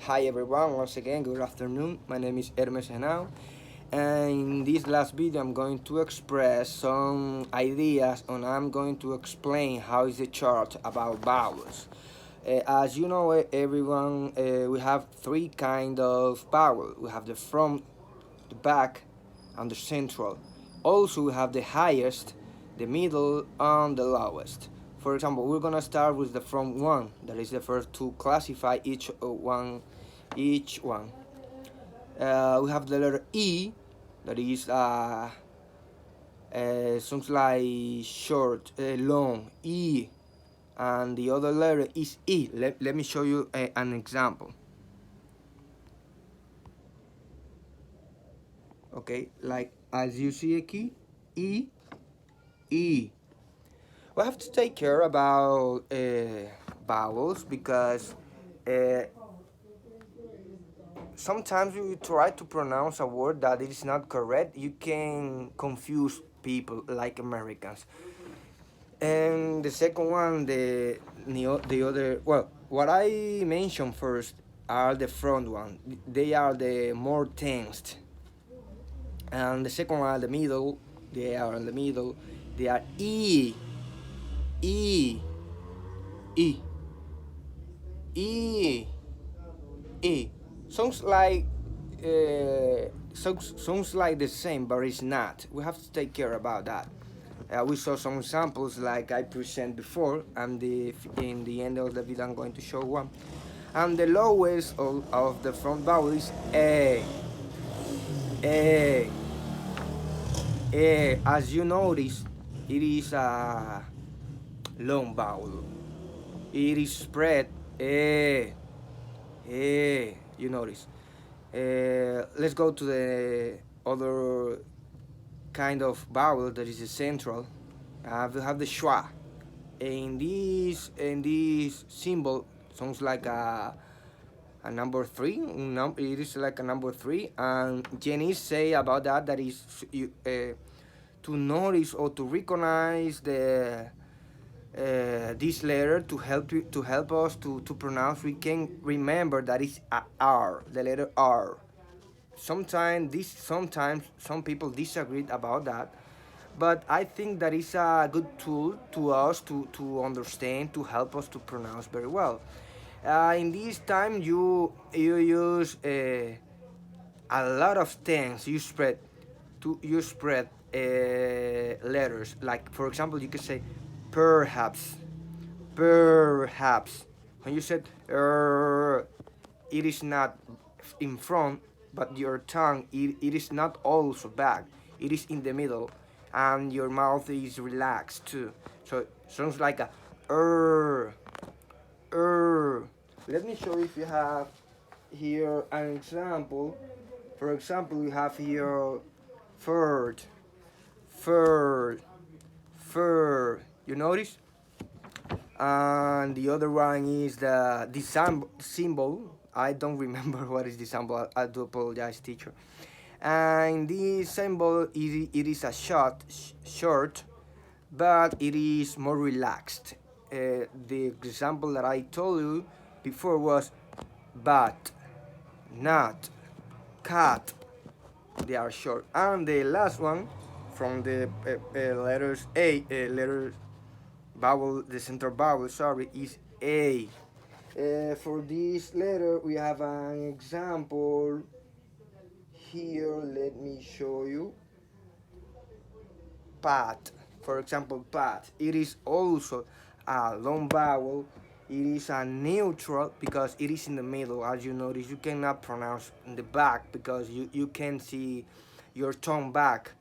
Hi everyone, once again, good afternoon. My name is Hermes Henao, and in this last video I'm going to express some ideas and I'm going to explain how is the chart about vowels. As you know, everyone, we have three kind of vowel. We have the front, the back, and the central. Also, we have the highest, the middle, and the lowest. For example, we're gonna start with the front one. That is the first to classify each one. We have the letter E, that is sounds like short, long E, and the other letter is E. Let me show you an example. Okay, like as you see a key, E, E. We have to take care about vowels because uh, sometimes you try to pronounce a word that is not correct. You can confuse people like Americans. And the second one, the other, well, what I mentioned first are the front one. They are the more tensed. And the second one, the middle, they are in the middle. They are E, E, E, E, E. Sounds like sounds like the same, but it's not. We have to take care about that. We saw some examples like I present before, and in the end of the video I'm going to show one. And the lowest of the front vowel is A. A. A. As you notice, it is a long vowel. It is spread. A. A. You notice. Let's go to the other kind of vowel that is the central. We have the schwa. In this symbol sounds like a number three. It is like a number three, and Jenny say about that is to notice or to recognize the this letter to help us to pronounce. We can remember that is a R, the letter R. Sometimes some people disagree about that, but I think that is a good tool to us to understand, to help us to pronounce very well. In this time you use a lot of things. You spread letters, like for example you could say perhaps, perhaps. When you said it is not in front, but your tongue, it is not also back, it is in the middle, and your mouth is relaxed too. So it sounds like a er, er. Let me show you if you have here an example. For example, we have here third, third, third. You notice? And the other one is the symbol. I don't remember what is the symbol. I do apologize, teacher. And this symbol it is a short, but it is more relaxed. The example that I told you before was but, not, cat. They are short. And the last one from the letters A, letters vowel, the central vowel, sorry, is A. For this letter, we have an example here. Let me show you. Pat. For example, pat. It is also a long vowel. It is a neutral because it is in the middle. As you notice, you cannot pronounce in the back because you can see your tongue back,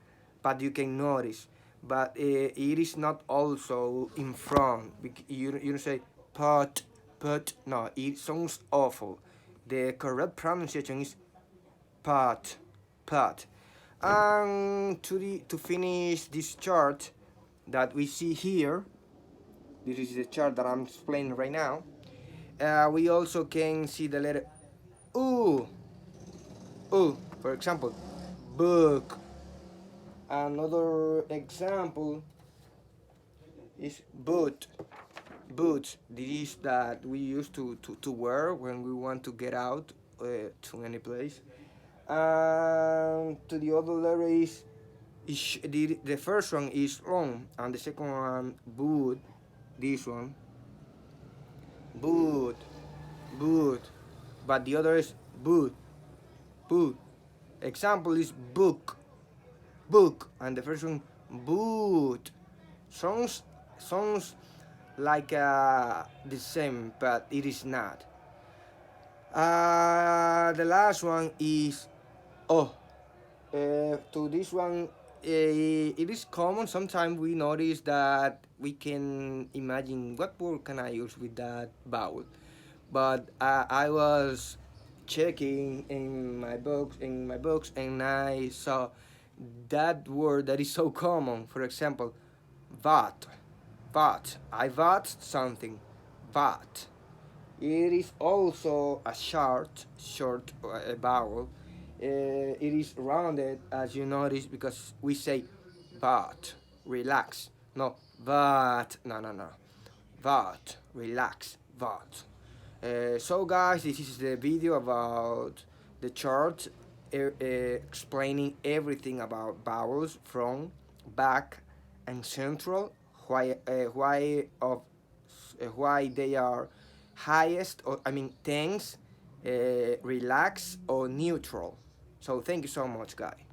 but you can notice. But it is not also in front. You don't say pot, pot. No, it sounds awful. The correct pronunciation is pot, pot. And to finish this chart that we see here, this is the chart that I'm explaining right now. We also can see the letter U, U. For example, book. Another example is boot. boots. These that we used to wear when we want to get out to any place. And to the other letter is the first one is long, and the second one boot. This one boot, boot, but the other is boot, boot. Example is book, book, and the first one boot. Sounds like the same, but it is not. The last one is oh. To this one, it is common. Sometimes we notice that we can imagine what word can I use with that vowel. But I was checking in my books, and I saw that word that is so common. For example, vat, vat. I vat something, vat. It is also a short vowel. It is rounded, as you notice, because we say but, relax. No, but, no. But, relax, but. So guys, this is the video about the chart explaining everything about vowels from, back, and central. Why they are highest, or I mean tense, relax, or neutral. So thank you so much, guys.